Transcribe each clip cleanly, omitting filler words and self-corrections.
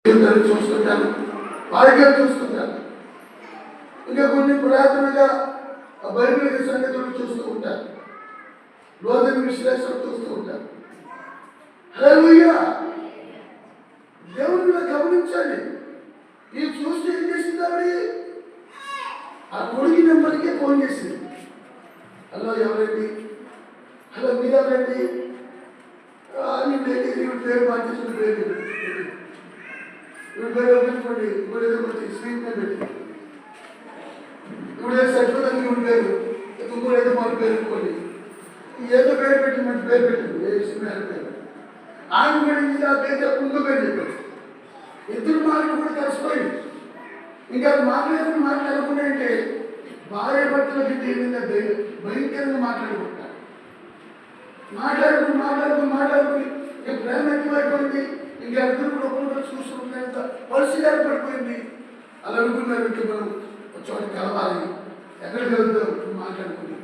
చూస్తుంటాను, వాక్యాలు చూస్తుంటాను. ఇంకా కొన్ని పురాతనగా బైబిల్ సంగతులు చూస్తూ ఉంటాను, లోతైన విశ్లేషణ చూస్తూ ఉంటాను. హల్లెలూయా! దేవుని మీద గమనించండి. ఇది చూస్తే ఏం చేసింది ఆవిడ? ఆ కొడుకు నెంబర్కే ఫోన్ చేసింది. హలో, ఎవరండి? హలో, మీరెవరండి? ఇవి పేరు మార్చేసిన పేరు ఇవి పేరు పెట్టుకోండి. ఇప్పుడు ఏదో కొంచెం స్క్రీన్ మీద పెట్టి ఇప్పుడు ఏదో సరిపోతుంది. ఇవి పేరు ఇంకోటి ఏదో మన పేరు పెట్టుకోండి. ఏదో పేరు పెట్టి మంచి పేరు పెట్టింది. పేరు ఆయన గురించి ఆ పేరు చెప్పి ఇంకో పేరు చెప్పాడు. ఇద్దరు మాటలు కూడా కలిసిపోయింది. ఇంకా మాట్లాడకుండా అంటే భార్య భర్తలకి దీనిగా భయంకరంగా మాట్లాడుకుంటారు. మాట్లాడుకుని ఇంకా ప్రేమ ఎక్కువైపోయింది. ఇంకా ఇద్దరు కూడా ఒక్కొక్కరు చూసుకుంటే పరిస్థితి ఏర్పడిపోయింది. అలా అనుకున్నారు, ఇంకా మనం ఒక చోట కలవాలి, ఎక్కడికి వెళ్తాం మాట్లాడుకుని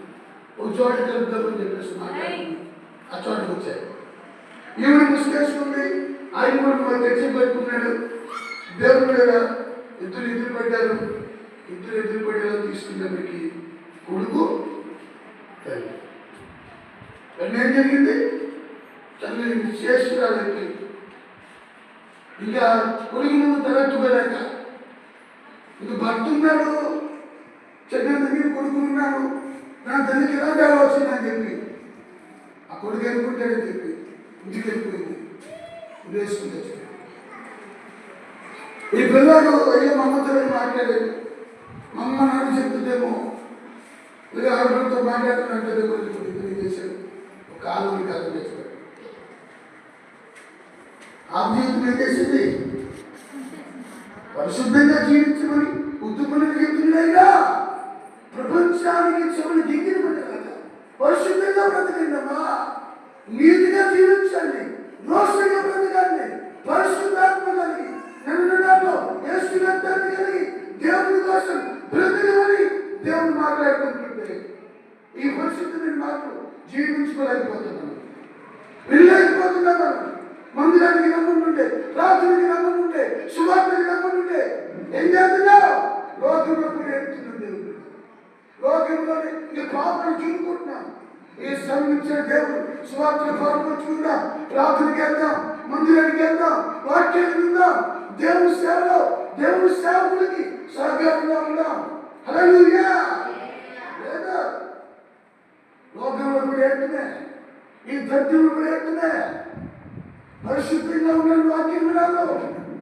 ఒక చోట కలుద్దామని చెప్పేసి మాట్లాడుకుని ఆ చోటకు వచ్చారు. ఈవిడ ముసుకేసుకుంది, ఆయన కూడా తెచ్చి పెట్టుకున్నాడు. దేవుడు మీద ఎదురు పెట్టారు. ఎదురు పెట్టేలా తీసుకున్నప్పటికీ కొడుకు తల్లి ఏం జరిగింది? తల్లి చేస్తున్నాడంటే ఇంకా కొడుకు నువ్వు తలెత్తుకోలేక ఇంక భర్త ఉన్నాడు, చెడ్డ దగ్గర కొడుకున్నాను, నా తల్లికి ఎలా కావాల్సిందని చెప్పి ఆ కొడుకు అనుకుంటాడని చెప్పి ఇంటికి వెళ్ళిపోయింది. ఉద్దేశం తెచ్చుకుంది. ఈ పిల్లలు అయ్యో మా అమ్మతో మాట్లాడేది, మా అమ్మ నాన్న చెప్తుందేమో లేదా ఆడపిల్లతో మాట్లాడుతున్నట్టు కొంచెం చేశాడు. ఒక కాలం కాదు తెచ్చుకోండి. ఆ జీవితం ఏం చేసింది? పరిశుద్ధంగా జీవించమని ఉద్దుమని చెప్తున్నాయిగా. ప్రపంచానికి చెవులు దిగిన పడ్డ పరిశుద్ధంగా బ్రతకండమ్మా, నీతిగా జీవించండి, రోషంగా బ్రతకండి, పరిశుద్ధాత్మ కలిగి నన్ను ఏసునంతాన్ని కలిగి దేవుని కోసం బ్రతకమని దేవుడు మాట్లాడుకుంటుంటే ఈ పరిశుద్ధమైన మాటలు జీవించుకోలేకపోతున్నాను, వెళ్ళలేకపోతున్నాను. మందిరానికి రమ్మంటుంటే, ప్రార్థనకి రమ్మంటుంటే, సువార్తకి రమ్మంటుంటే ఏం చేస్తున్నావు? లోకంలో కూడా ఎడుతున్నాం. దేవుడు లోకంలోనే ఇంకా పాపను చూడుకుంటున్నాం. ఈ శ్రమించిన దేవుడు సువార్తను పాల్పంచుకుందాం, ప్రార్థనకి వెళ్దాం, మందిరానికి వెళ్దాం, వాక్యాన్ని విందాం, దేవుని సేవలో దేవుని సేవకులకి సహకారంగా ఉందాం. హల్లెలూయా! లేదా లోకంలో కూడా ఎడుతున్నా, ఈ దర్శనం కూడా ఎడుతున్నా. పరిశుద్ధంగా ఉన్న వాక్యం వినాలి.